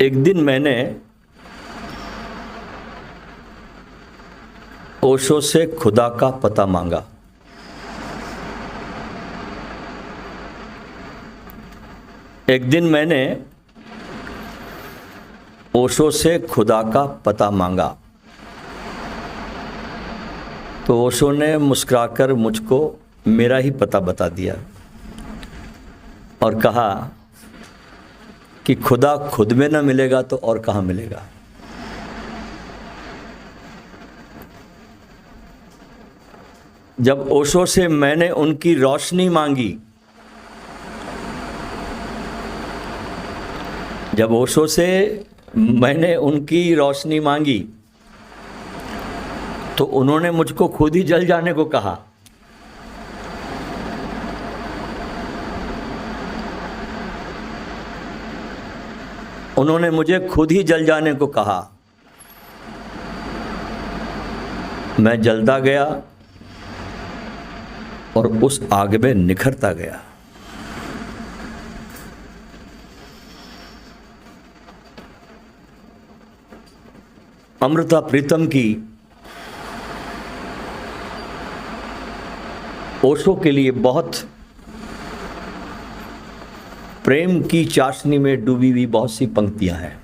एक दिन मैंने ओशो से खुदा का पता मांगा। एक दिन मैंने ओशो से खुदा का पता मांगा तो ओशो ने मुस्कुराकर मुझको मेरा ही पता बता दिया और कहा कि खुदा खुद में ना मिलेगा तो और कहाँ मिलेगा। जब ओशो से मैंने उनकी रोशनी मांगी, जब ओशो से मैंने उनकी रोशनी मांगी तो उन्होंने मुझको खुद ही जल जाने को कहा। उन्होंने मुझे खुद ही जल जाने को कहा। मैं जलता गया और उस आग में निखरता गया। अमृता प्रीतम की ओशो के लिए बहुत प्रेम की चाशनी में डूबी हुई बहुत सी पंक्तियां हैं।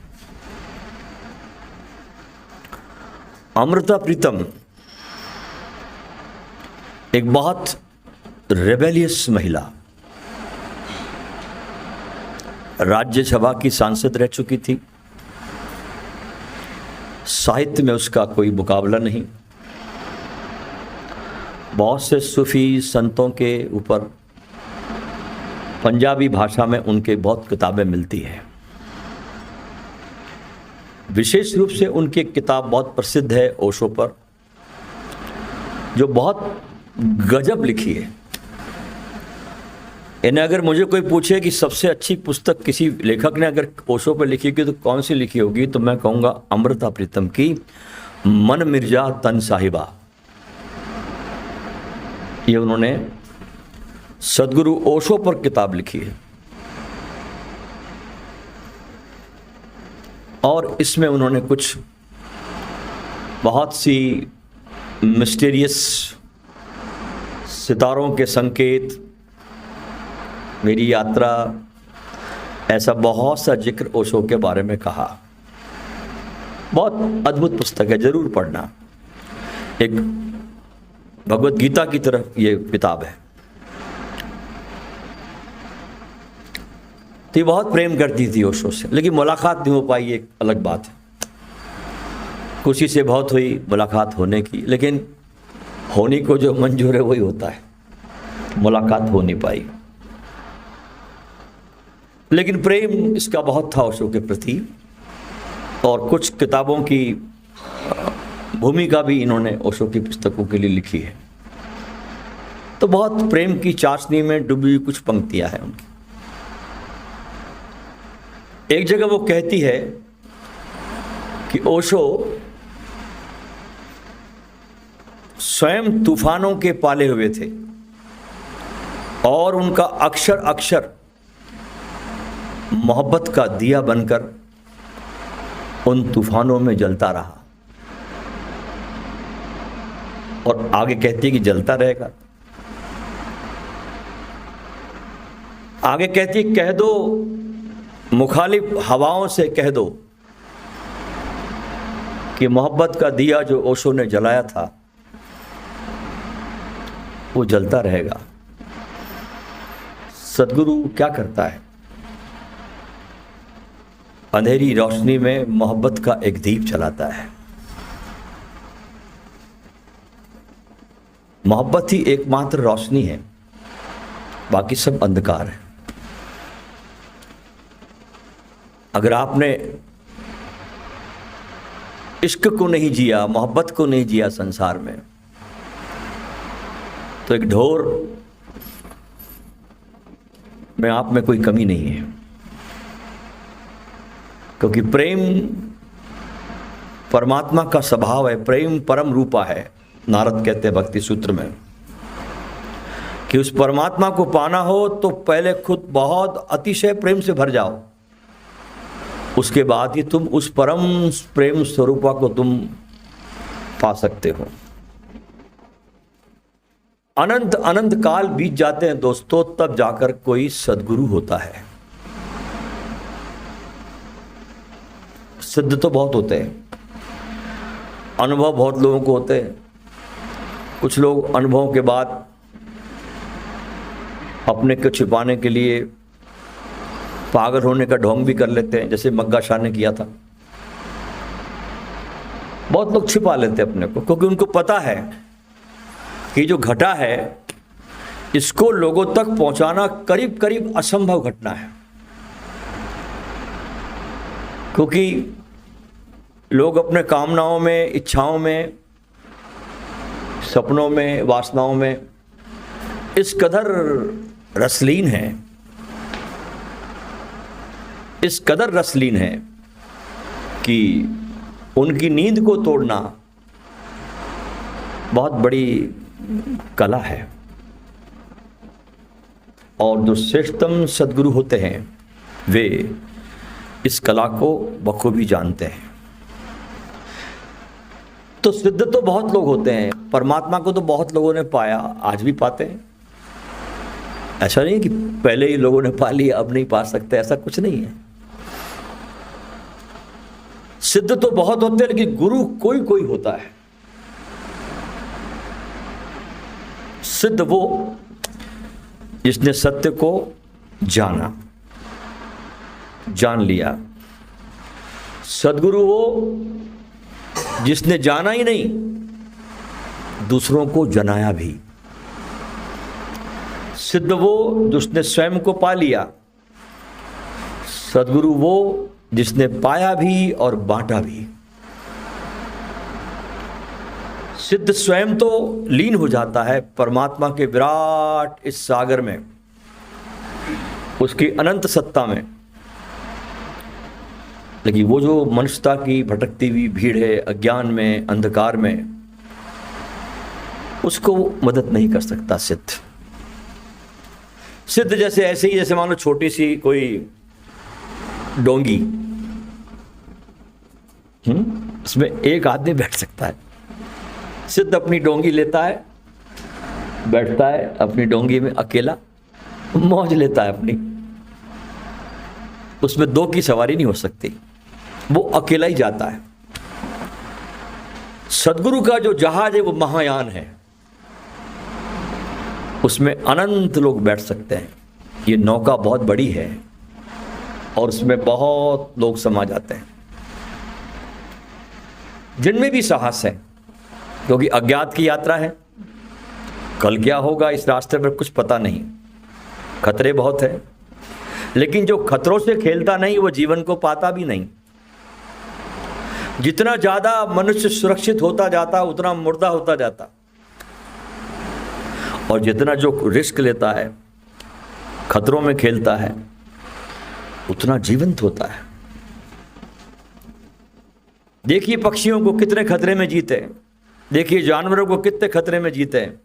अमृता प्रीतम एक बहुत रेबेलियस महिला, राज्यसभा की सांसद रह चुकी थी। साहित्य में उसका कोई मुकाबला नहीं। बहुत से सूफी संतों के ऊपर पंजाबी भाषा में उनके बहुत किताबें मिलती हैं। विशेष रूप से उनकी एक किताब बहुत प्रसिद्ध है ओशो पर, जो बहुत गजब लिखी है। इन्हें अगर मुझे कोई पूछे कि सबसे अच्छी पुस्तक किसी लेखक ने अगर ओशो पर लिखी होगी तो कौन सी लिखी होगी, तो मैं कहूँगा अमृता प्रीतम की मन मिर्जा तन साहिबा। ये उन्होंने सदगुरु ओशो पर किताब लिखी है और इसमें उन्होंने कुछ बहुत सी मिस्टीरियस सितारों के संकेत, मेरी यात्रा, ऐसा बहुत सा जिक्र ओशो के बारे में कहा। बहुत अद्भुत पुस्तक है, जरूर पढ़ना। एक भगवत गीता की तरह ये किताब है। तो ये बहुत प्रेम करती थी ओशो से, लेकिन मुलाकात नहीं हो पाई, एक अलग बात है। खुशी से बहुत हुई मुलाकात होने की, लेकिन होने को जो मंजूर है वही होता है। मुलाकात हो नहीं पाई, लेकिन प्रेम इसका बहुत था ओशो के प्रति और कुछ किताबों की भूमिका भी इन्होंने ओशो की पुस्तकों के लिए लिखी है। तो बहुत प्रेम की चाशनी में डूबी हुई कुछ पंक्तियां हैं उनकी। एक जगह वो कहती है कि ओशो स्वयं तूफानों के पाले हुए थे और उनका अक्षर अक्षर मोहब्बत का दिया बनकर उन तूफानों में जलता रहा। और आगे कहती है कि जलता रहेगा। आगे कहती है, कह दो मुखालिफ हवाओं से, कह दो कि मोहब्बत का दिया जो ओशो ने जलाया था वो जलता रहेगा। सदगुरु क्या करता है? अंधेरी रोशनी में मोहब्बत का एक दीप जलाता है। मोहब्बत ही एकमात्र रोशनी है, बाकी सब अंधकार है। अगर आपने इश्क को नहीं जिया, मोहब्बत को नहीं जिया संसार में, तो एक ढोर में आप में कोई कमी नहीं है। क्योंकि प्रेम परमात्मा का स्वभाव है, प्रेम परम रूपा है। नारद कहते हैं भक्ति सूत्र में कि उस परमात्मा को पाना हो तो पहले खुद बहुत अतिशय प्रेम से भर जाओ, उसके बाद ही तुम उस परम प्रेम स्वरूपा को तुम पा सकते हो। अनंत अनंत काल बीत जाते हैं दोस्तों, तब जाकर कोई सद्गुरु होता है। सिद्ध तो बहुत होते हैं, अनुभव बहुत लोगों को होते हैं। कुछ लोग अनुभवों के बाद अपने को छिपाने के लिए पागल होने का ढोंग भी कर लेते हैं, जैसे मग्गा शाह ने किया था। बहुत लोग छिपा लेते हैं अपने को, क्योंकि उनको पता है कि जो घटा है इसको लोगों तक पहुंचाना करीब करीब असंभव घटना है। क्योंकि लोग अपने कामनाओं में, इच्छाओं में, सपनों में, वासनाओं में इस कदर रसलीन है, इस कदर रसलीन है कि उनकी नींद को तोड़ना बहुत बड़ी कला है। और जो श्रेष्ठतम सद्गुरु होते हैं वे इस कला को बखूबी जानते हैं। तो सिद्ध तो बहुत लोग होते हैं, परमात्मा को तो बहुत लोगों ने पाया, आज भी पाते हैं। ऐसा नहीं कि पहले ही लोगों ने पा लिया अब नहीं पा सकते, ऐसा कुछ नहीं है। सिद्ध तो बहुत होते हैं, लेकिन गुरु कोई कोई होता है। सिद्ध वो जिसने सत्य को जाना, जान लिया। सद्गुरु वो जिसने जाना ही नहीं, दूसरों को जनाया भी। सिद्ध वो जिसने स्वयं को पा लिया। सद्गुरु वो जिसने पाया भी और बांटा भी। सिद्ध स्वयं तो लीन हो जाता है परमात्मा के विराट इस सागर में, उसकी अनंत सत्ता में। लेकिन वो जो मनुष्यता की भटकती हुई भीड़ है, अज्ञान में, अंधकार में, उसको मदद नहीं कर सकता सिद्ध। सिद्ध जैसे ऐसे ही, जैसे मान लो छोटी सी कोई डोंगी, उसमें एक आदमी बैठ सकता है। सिद्ध अपनी डोंगी लेता है, बैठता है अपनी डोंगी में अकेला, मौज लेता है अपनी। उसमें दो की सवारी नहीं हो सकती, वो अकेला ही जाता है। सद्गुरु का जो जहाज है वो महायान है, उसमें अनंत लोग बैठ सकते हैं। ये नौका बहुत बड़ी है और उसमें बहुत लोग समा जाते हैं, जिनमें भी साहस है, क्योंकि अज्ञात की यात्रा है। कल क्या होगा इस रास्ते पर कुछ पता नहीं, खतरे बहुत है। लेकिन जो खतरों से खेलता नहीं वो जीवन को पाता भी नहीं। जितना ज्यादा मनुष्य सुरक्षित होता जाता उतना मुर्दा होता जाता, और जितना जो रिस्क लेता है, खतरों में खेलता है, उतना जीवंत होता है। देखिए पक्षियों को कितने खतरे में जीते, देखिए जानवरों को कितने खतरे में जीते हैं,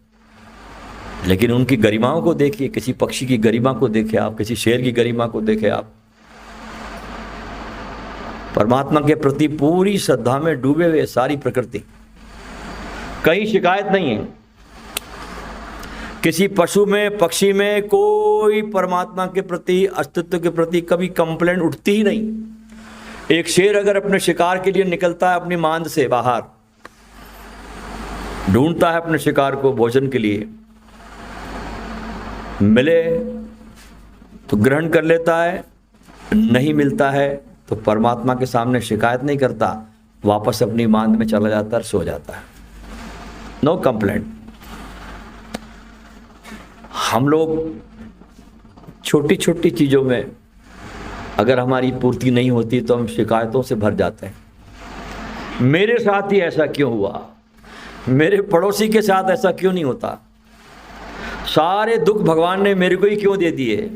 लेकिन उनकी गरिमाओं को देखिए। किसी पक्षी की गरिमा को देखे आप, किसी शेर की गरिमा को देखे आप। परमात्मा के प्रति पूरी श्रद्धा में डूबे हुए सारी प्रकृति, कहीं शिकायत नहीं है। किसी पशु में, पक्षी में कोई परमात्मा के प्रति, अस्तित्व के प्रति कभी कंप्लेंट उठती ही नहीं। एक शेर अगर अपने शिकार के लिए निकलता है अपनी मांद से बाहर, ढूंढता है अपने शिकार को भोजन के लिए, मिले तो ग्रहण कर लेता है, नहीं मिलता है तो परमात्मा के सामने शिकायत नहीं करता, वापस अपनी मांद में चला जाता है, सो जाता है, नो कंप्लेंट। हम लोग छोटी छोटी चीज़ों में अगर हमारी पूर्ति नहीं होती तो हम शिकायतों से भर जाते हैं। मेरे साथ ही ऐसा क्यों हुआ, मेरे पड़ोसी के साथ ऐसा क्यों नहीं होता, सारे दुख भगवान ने मेरे को ही क्यों दे दिए।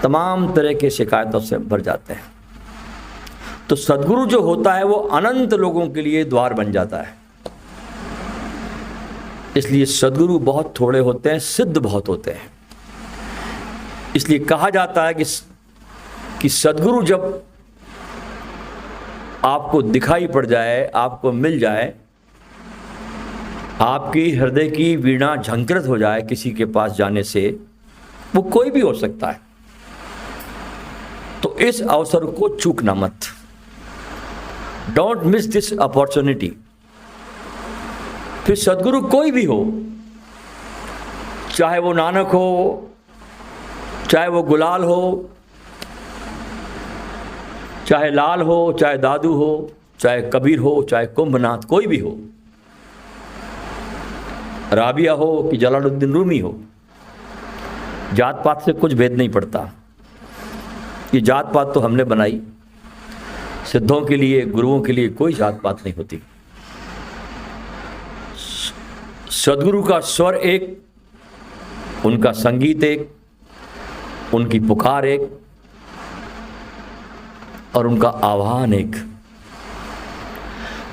तमाम तरह के शिकायतों से भर जाते हैं। तो सद्गुरु जो होता है वो अनंत लोगों के लिए द्वार बन जाता है। इसलिए सद्गुरु बहुत थोड़े होते हैं, सिद्ध बहुत होते हैं। इसलिए कहा जाता है कि कि सद्गुरु जब आपको दिखाई पड़ जाए, आपको मिल जाए, आपकी हृदय की वीणा झंकृत हो जाए किसी के पास जाने से, वो कोई भी हो सकता है, तो इस अवसर को चूकना मत। Don't miss this opportunity. फिर सद्गुरु कोई भी हो, चाहे वो नानक हो, चाहे वो गुलाल हो, चाहे लाल हो, चाहे दादू हो, चाहे कबीर हो, चाहे कुंभनाथ, कोई भी हो, राबिया हो कि जलालुद्दीन रूमी हो, जात पात से कुछ भेद नहीं पड़ता। ये जात पात तो हमने बनाई, सिद्धों के लिए, गुरुओं के लिए कोई जात पात नहीं होती। सद्गुरु का स्वर एक, उनका संगीत एक, उनकी पुकार एक, और उनका आह्वान एक।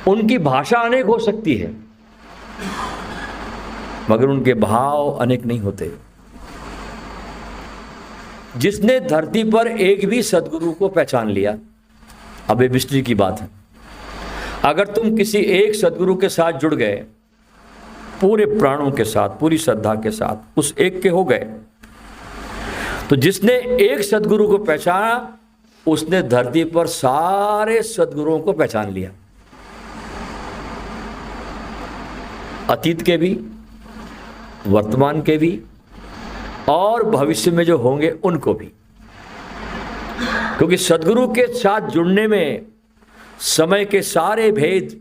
उनकी भाषा अनेक हो सकती है, मगर उनके भाव अनेक नहीं होते। जिसने धरती पर एक भी सद्गुरु को पहचान लिया, अब ये मिस्ट्री की बात है, अगर तुम किसी एक सद्गुरु के साथ जुड़ गए, पूरे प्राणों के साथ, पूरी श्रद्धा के साथ उस एक के हो गए, तो जिसने एक सद्गुरु को पहचाना, उसने धरती पर सारे सद्गुरुओं को पहचान लिया, अतीत के भी, वर्तमान के भी, और भविष्य में जो होंगे उनको भी। क्योंकि सद्गुरु के साथ जुड़ने में समय के सारे भेद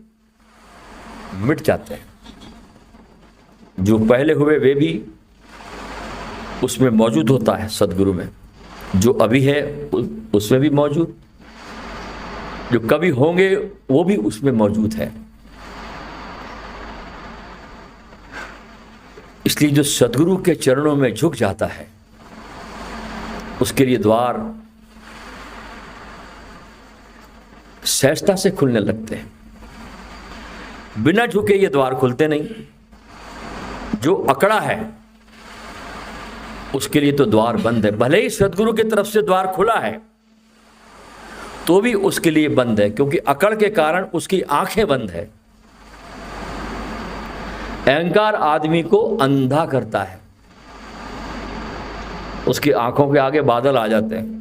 मिट जाते हैं। जो पहले हुए वे भी उसमें मौजूद होता है सद्गुरु में, जो अभी है उसमें भी मौजूद, जो कभी होंगे वो भी उसमें मौजूद है। इसलिए जो सद्गुरु के चरणों में झुक जाता है, उसके लिए द्वार सहजता से खुलने लगते हैं। बिना झुके ये द्वार खुलते नहीं। जो अकड़ा है उसके लिए तो द्वार बंद है। भले ही सद्गुरु की तरफ से द्वार खुला है तो भी उसके लिए बंद है, क्योंकि अकड़ के कारण उसकी आंखें बंद है। अहंकार आदमी को अंधा करता है, उसकी आंखों के आगे बादल आ जाते हैं।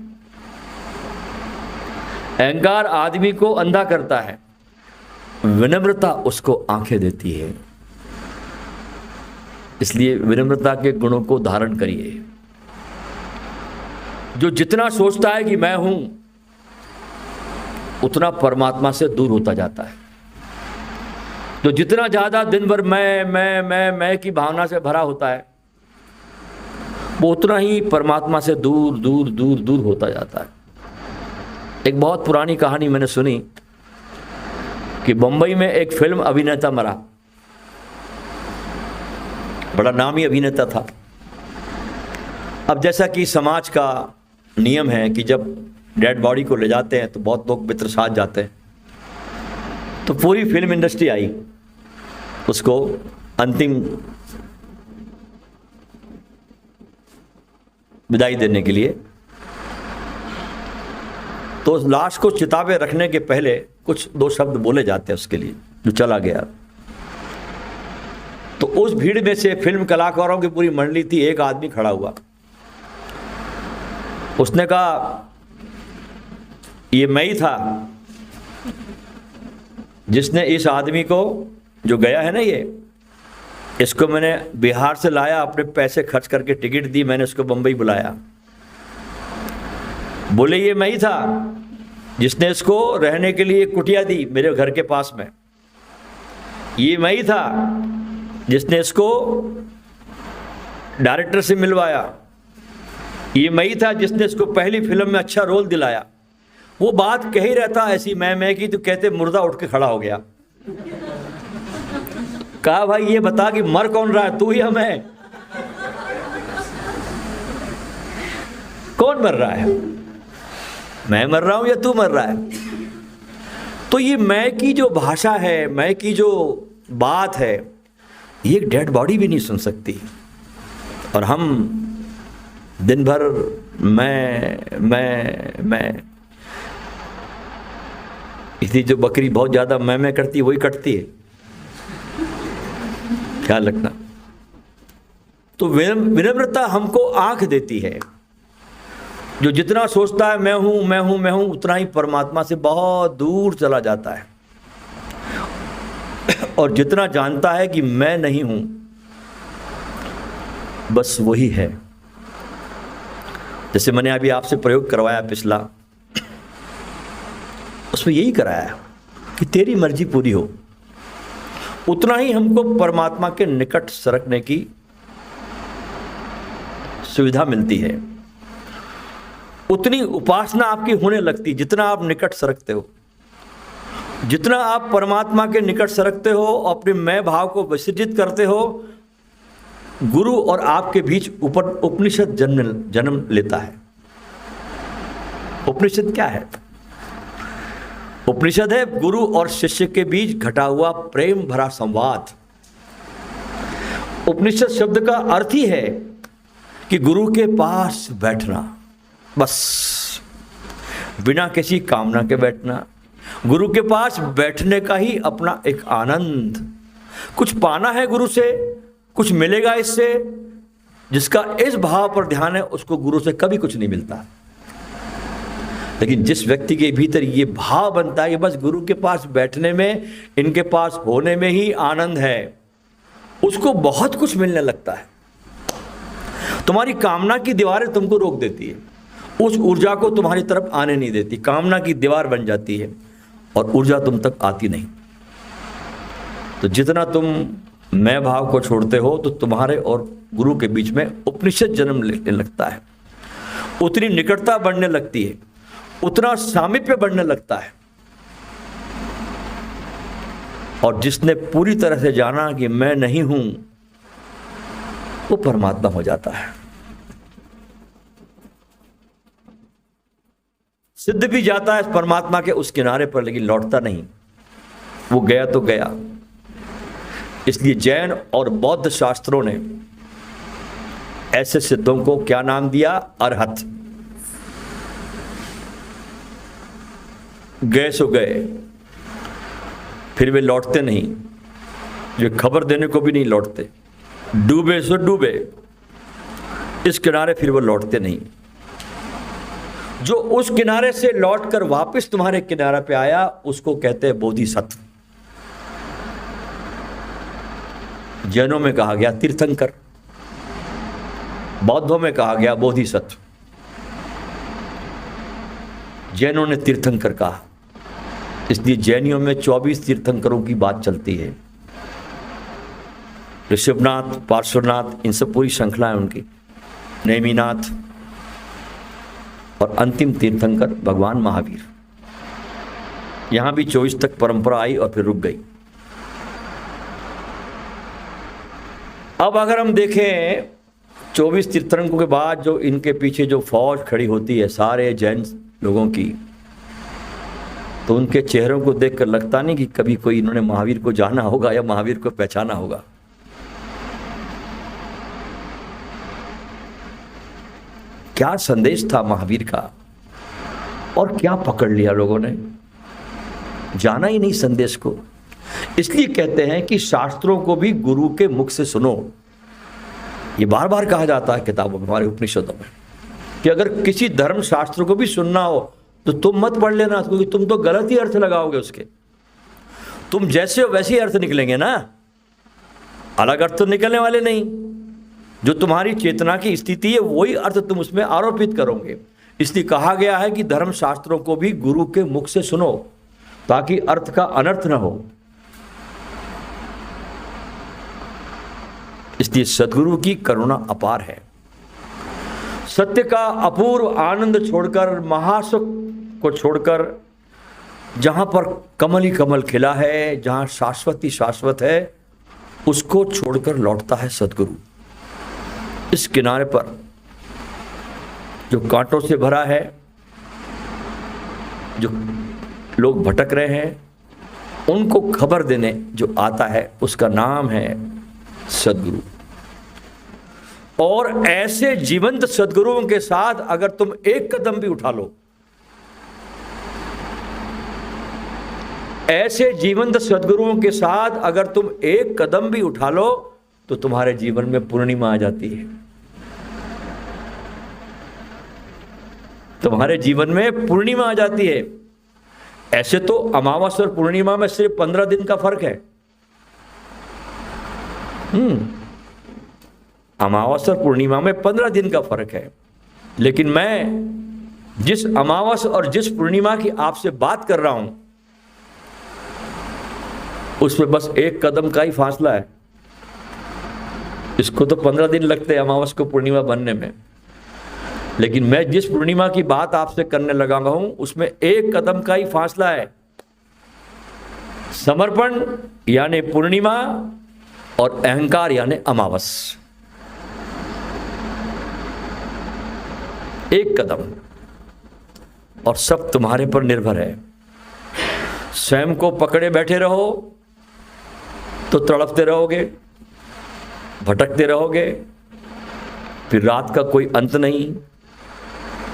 अहंकार आदमी को अंधा करता है, विनम्रता उसको आंखें देती है। इसलिए विनम्रता के गुणों को धारण करिए। जो जितना सोचता है कि मैं हूं, उतना परमात्मा से दूर होता जाता है। जो जितना ज्यादा दिन भर मैं की भावना से भरा होता है, वो उतना ही परमात्मा से दूर दूर दूर दूर होता जाता है। एक बहुत पुरानी कहानी मैंने सुनी कि बंबई में एक फिल्म अभिनेता मरा, बड़ा नामी अभिनेता था। अब जैसा कि समाज का नियम है कि जब डेड बॉडी को ले जाते हैं तो बहुत लोग मित्र साथ जाते हैं, तो पूरी फिल्म इंडस्ट्री आई उसको अंतिम विदाई देने के लिए। तो उस लाश को चिता पे रखने के पहले कुछ दो शब्द बोले जाते हैं उसके लिए, जो चला गया। तो उस भीड़ में से फिल्म कलाकारों की पूरी मंडली थी, एक आदमी खड़ा हुआ। उसने कहा, ये मैं ही था जिसने इस आदमी को, जो गया है ना, इसको मैंने बिहार से लाया, अपने पैसे खर्च करके टिकट दी, मैंने उसको बंबई बुलाया। बोले ये मैं ही था जिसने इसको रहने के लिए कुटिया दी मेरे घर के पास में। ये मैं ही था जिसने इसको डायरेक्टर से मिलवाया। ये मैं ही था जिसने इसको पहली फिल्म में अच्छा रोल दिलाया। वो बात कह ही रहता ऐसी मैं की, तो कहते मुर्दा उठ के खड़ा हो गया। कहा भाई ये बता कि मर कौन रहा है, तू या मैं? कौन मर रहा है, मैं मर रहा हूं या तू मर रहा है? तो ये मैं की जो भाषा है, मैं की जो बात है, ये एक डेड बॉडी भी नहीं सुन सकती। और हम दिन भर मैं इसलिए जो बकरी बहुत ज्यादा मैं करती है वही कटती है, ख्याल रखना। तो विनम्रता हमको आंख देती है। जो जितना सोचता है मैं हूं मैं हूं मैं हूं, उतना ही परमात्मा से बहुत दूर चला जाता है। और जितना जानता है कि मैं नहीं हूं, बस वही है। जैसे मैंने अभी आपसे प्रयोग करवाया पिछला, उसमें यही कराया कि तेरी मर्जी पूरी हो, उतना ही हमको परमात्मा के निकट सरकने की सुविधा मिलती है। उतनी उपासना आपकी होने लगती, जितना आप निकट सरकते हो, जितना आप परमात्मा के निकट सरकते हो, अपने मैं भाव को विसर्जित करते हो, गुरु और आपके बीच ऊपर उपनिषद जन्म लेता है। उपनिषद क्या है? उपनिषद है गुरु और शिष्य के बीच घटा हुआ प्रेम भरा संवाद। उपनिषद शब्द का अर्थ ही है कि गुरु के पास बैठना, बस बिना किसी कामना के बैठना। गुरु के पास बैठने का ही अपना एक आनंद। कुछ पाना है गुरु से, कुछ मिलेगा इससे। जिसका इस भाव पर ध्यान है उसको गुरु से कभी कुछ नहीं मिलता। लेकिन जिस व्यक्ति के भीतर ये भाव बनता है कि बस गुरु के पास बैठने में, इनके पास होने में ही आनंद है, उसको बहुत कुछ मिलने लगता है। तुम्हारी कामना की दीवारें तुमको रोक देती है, उस ऊर्जा को तुम्हारी तरफ आने नहीं देती। कामना की दीवार बन जाती है और ऊर्जा तुम तक आती नहीं। तो जितना तुम मैं भाव को छोड़ते हो, तो तुम्हारे और गुरु के बीच में उपनिषद जन्म लेने लगता है। उतनी निकटता बढ़ने लगती है, उतना सामीप्य बढ़ने लगता है। और जिसने पूरी तरह से जाना कि मैं नहीं हूं, वो परमात्मा हो जाता है। सिद्ध भी जाता है परमात्मा के उस किनारे पर, लेकिन लौटता नहीं। वो गया तो गया। इसलिए जैन और बौद्ध शास्त्रों ने ऐसे सिद्धों को क्या नाम दिया? अरहत। गए सो गए, फिर वे लौटते नहीं। जो खबर देने को भी नहीं लौटते। डूबे सो डूबे, इस किनारे फिर वो लौटते नहीं। जो उस किनारे से लौटकर वापस तुम्हारे किनारे पे आया, उसको कहते हैं बोधिसत्व। जैनों में कहा गया तीर्थंकर, बौद्धों में कहा गया बोधिसत्व। जैनों ने तीर्थंकर कहा, इसलिए जैनियों में 24 तीर्थंकरों की बात चलती है। ऋषभनाथ, पार्श्वनाथ, इन सब पूरी श्रृंखला है उनकी। नेमिनाथ और अंतिम तीर्थंकर भगवान महावीर। यहां भी 24 तक परंपरा आई और फिर रुक गई। अब अगर हम देखें 24 तीर्थंकरों के बाद जो इनके पीछे जो फौज खड़ी होती है सारे जैन लोगों की, तो उनके चेहरों को देखकर लगता नहीं कि कभी कोई इन्होंने महावीर को जाना होगा या महावीर को पहचाना होगा। क्या संदेश था महावीर का, और क्या पकड़ लिया लोगों ने, जाना ही नहीं संदेश को। इसलिए कहते हैं कि शास्त्रों को भी गुरु के मुख से सुनो। ये बार बार कहा जाता है किताबों में, हमारे उपनिषदों में, कि अगर किसी धर्म शास्त्र को भी सुनना हो तो तुम मत पढ़ लेना, क्योंकि तुम तो गलत ही अर्थ लगाओगे उसके। तुम जैसे हो वैसे ही अर्थ निकलेंगे ना, अलग अर्थ तो निकलने वाले नहीं। जो तुम्हारी चेतना की स्थिति है वही अर्थ तुम उसमें आरोपित करोगे। इसलिए कहा गया है कि धर्म शास्त्रों को भी गुरु के मुख से सुनो, ताकि अर्थ का अनर्थ न हो। इसलिए सद्गुरु की करुणा अपार है। सत्य का अपूर्व आनंद छोड़कर, महासुख को छोड़कर, जहां पर कमल ही कमल खिला है, जहां शाश्वत ही शाश्वत है, उसको छोड़कर लौटता है सद्गुरु। इस किनारे पर जो कांटों से भरा है, जो लोग भटक रहे हैं, उनको खबर देने जो आता है, उसका नाम है सद्गुरु। और ऐसे जीवंत सद्गुरुओं के साथ अगर तुम एक कदम भी उठा लो, ऐसे जीवंत सद्गुरुओं के साथ अगर तुम एक कदम भी उठा लो तो तुम्हारे जीवन में पूर्णिमा आ जाती है। तुम्हारे जीवन में पूर्णिमा आ जाती है। ऐसे तो अमावस और पूर्णिमा में सिर्फ 15 दिन का फर्क है। अमावस और पूर्णिमा में 15 दिन का फर्क है, लेकिन मैं जिस अमावस और जिस पूर्णिमा की आपसे बात कर रहा हूं उसमें बस एक कदम का ही फासला है। इसको तो 15 दिन लगते हैं अमावस को पूर्णिमा बनने में, लेकिन मैं जिस पूर्णिमा की बात आपसे करने लगा हूं उसमें एक कदम का ही फासला है। समर्पण यानी पूर्णिमा और अहंकार यानी अमावस, एक कदम। और सब तुम्हारे पर निर्भर है। स्वयं को पकड़े बैठे रहो तो तड़पते रहोगे, भटकते रहोगे, फिर रात का कोई अंत नहीं,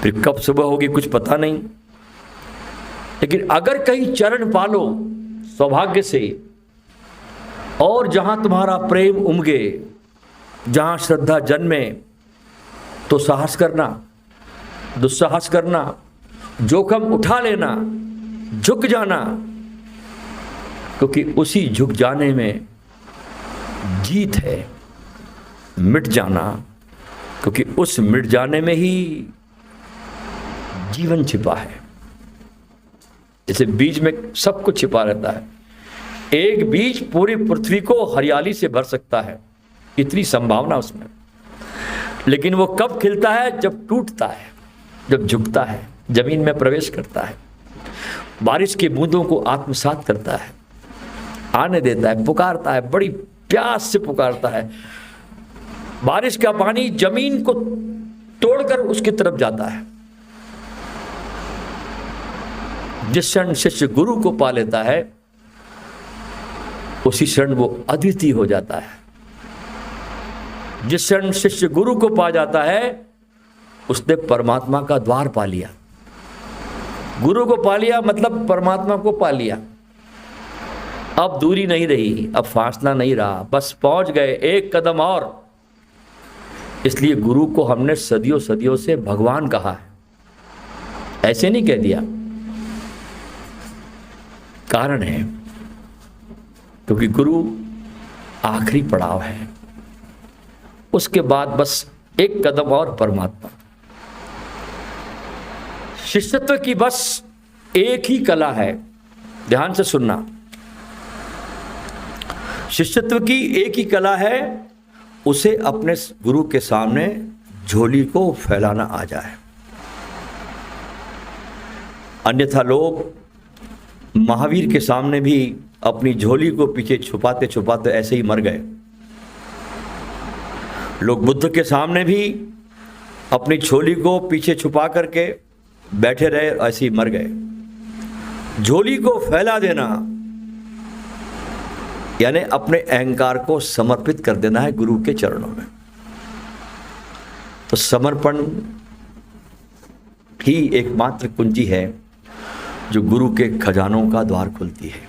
फिर कब सुबह होगी कुछ पता नहीं। लेकिन अगर कहीं चरण पालो सौभाग्य से, और जहां तुम्हारा प्रेम उमगे, जहां श्रद्धा जन्मे, तो साहस करना, दुस्साहस करना, जोखिम उठा लेना, झुक जाना, क्योंकि उसी झुक जाने में जीत है। मिट जाना, क्योंकि उस मिट जाने में ही जीवन छिपा है। जैसे बीज में सब कुछ छिपा रहता है। एक बीज पूरी पृथ्वी को हरियाली से भर सकता है, इतनी संभावना उसमें। लेकिन वो कब खिलता है? जब टूटता है, जब झुकता है, जमीन में प्रवेश करता है, बारिश की बूंदों को आत्मसात करता है, आने देता है, पुकारता है, बड़ी प्यास से पुकारता है। बारिश का पानी जमीन को तोड़कर उसकी तरफ जाता है। जिस क्षण शिष्य गुरु को पा लेता है उसी क्षण वो अद्वितीय हो जाता है। जिस क्षण शिष्य गुरु को पा जाता है उसने परमात्मा का द्वार पा लिया। गुरु को पा लिया मतलब परमात्मा को पा लिया। अब दूरी नहीं रही, अब फासला नहीं रहा, बस पहुंच गए एक कदम और। इसलिए गुरु को हमने सदियों सदियों से भगवान कहा है, ऐसे नहीं कह दिया। कारण है क्योंकि गुरु आखिरी पड़ाव है, उसके बाद बस एक कदम और परमात्मा। शिष्यत्व की बस एक ही कला है, ध्यान से सुनना। शिष्यत्व की एक ही कला है, उसे अपने गुरु के सामने झोली को फैलाना आ जाए। अन्यथा लोग महावीर के सामने भी अपनी झोली को पीछे छुपाते छुपाते ऐसे ही मर गए। लोग बुद्ध के सामने भी अपनी झोली को पीछे छुपा करके बैठे रहे, ऐसे ही मर गए। झोली को फैला देना यानी अपने अहंकार को समर्पित कर देना है गुरु के चरणों में। तो समर्पण ही एकमात्र कुंजी है जो गुरु के खजानों का द्वार खुलती है।